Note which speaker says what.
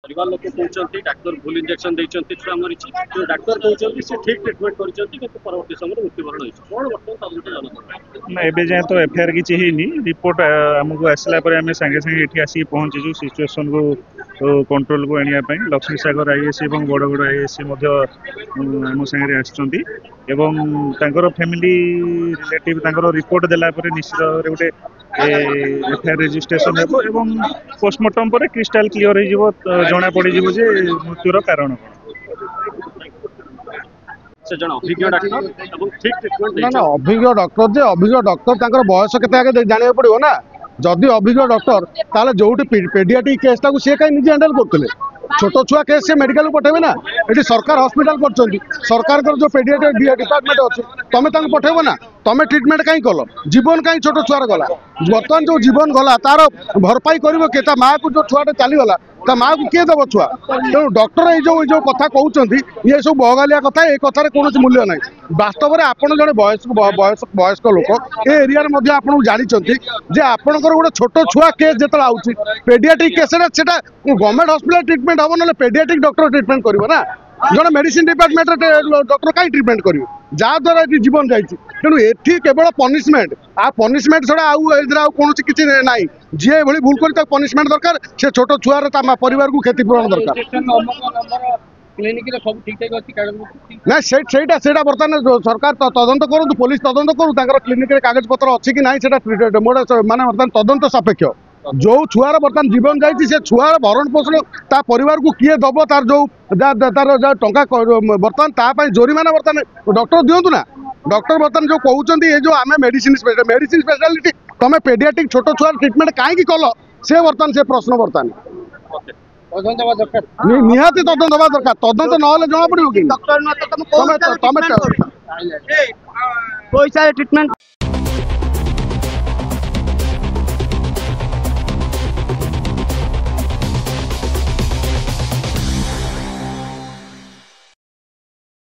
Speaker 1: परिवार लोक कहते डाक्तर भूल इंजेक्शन देते छुआ मरी डाक्तर कहते से ठीक ट्रिटमेंट कर परवर्त समय मृत्युवरण होती कौन बर्तमान तदंत
Speaker 2: ना एबे जाए तो एफआईआर किसी ହେଇନି रिपोर्ट आमको आसला पर आम सांगे सांगे एठी आसी पहुंचीजु सिचुएशन को कंट्रोल को आनिया ପାଇଁ लक्ष्मी सागर आईएससी और बड़ बड़ आईएससी आम सांगे आसछंती एवं तांकर फैमिली रिलेटिव तांकर रिपोर्ट देला पर निश्चित भाव गोटे एफआईआर रजिस्ट्रेशन हेबो एवं पोस्टमार्टम पर क्रिस्टाल क्लियर हो जना पड़ जे मृत्युर कारण
Speaker 1: से जन अभिज्ञ डाक्टर ठीक ट्रिटमेंट
Speaker 3: ना अभिज्ञ डॉक्टर जे अभिज्ञ डॉक्टर तांकर बयस केते आगे जानिया पड़िबो ना जदि अभिज्ञ डॉक्टर ताले जोटी पेडियाट्रिक केस ताकू से कहीं निजे हैंडल करथिले छोट छुआ केस से मेडिकल पठेबे ना एटी सरकार हॉस्पिटल करछंती सरकार कर जो पेडियाट्रिक डिपार्टमेंट अछि तमे तांको पठेबो ना तमे ट्रीटमेंट कहीं कल जीवन कहीं छोट छुआर गला बर्तमान जो जीवन गला तार भरपाई करिवो के ता मां को जो छुआटे चली गला ता मां को किए देव छुआ तेणु डॉक्टर ये कथा कहते ये सब बहगालिया कथा ये कथार कौन मूल्य ना वास्तव में आपड़ जड़े वयस्क लोक ए एरिया आपको जानते जे आपंकर गोटे छोट छुआ केस जो out paediatric case government hospital treatment हम ना पेडियाट्रिक डॉक्टर ट्रीटमेंट कर ना जड़े मेडिसिन डिपार्टमेंट डॉक्टर कहीं ट्रीटमेंट कर जहाद्वारा जीवन जाइए तेणु ये केवल पनिशमेंट आ पनिशमेंट छड़ा आउ कौन किसी ना जी ये भूल कर पनिशमेंट दरकार से छोट छुआर परिवार को क्षतिपूरण दरकार ना से बर्तमान सरकार तदंत करूँ पुलिस तदंत करूँ क्लिनिक कागज पत्र अच्छी कि ना माने बर्तमान तदंत सापेक्ष जो छुआर बर्तमान जीवन जाइए से छुआर भरण पोषण ता परिवार को किए दब तार जो तार टंका बर्तमान जोरिमाना बर्तमान डॉक्टर दिंतु ना डॉक्टर बर्तमान जो कहते ये जो आम मेडिसिन स्पेशलिटी तुम पेडियाट्रिक छोट छुआर ट्रीटमेंट कहीं कल से बर्तमान से प्रश्न बर्तमान निहाती तदंत हवा दरकार तदंत ना जना पड़ो कि पैसा ट्रीटमेंट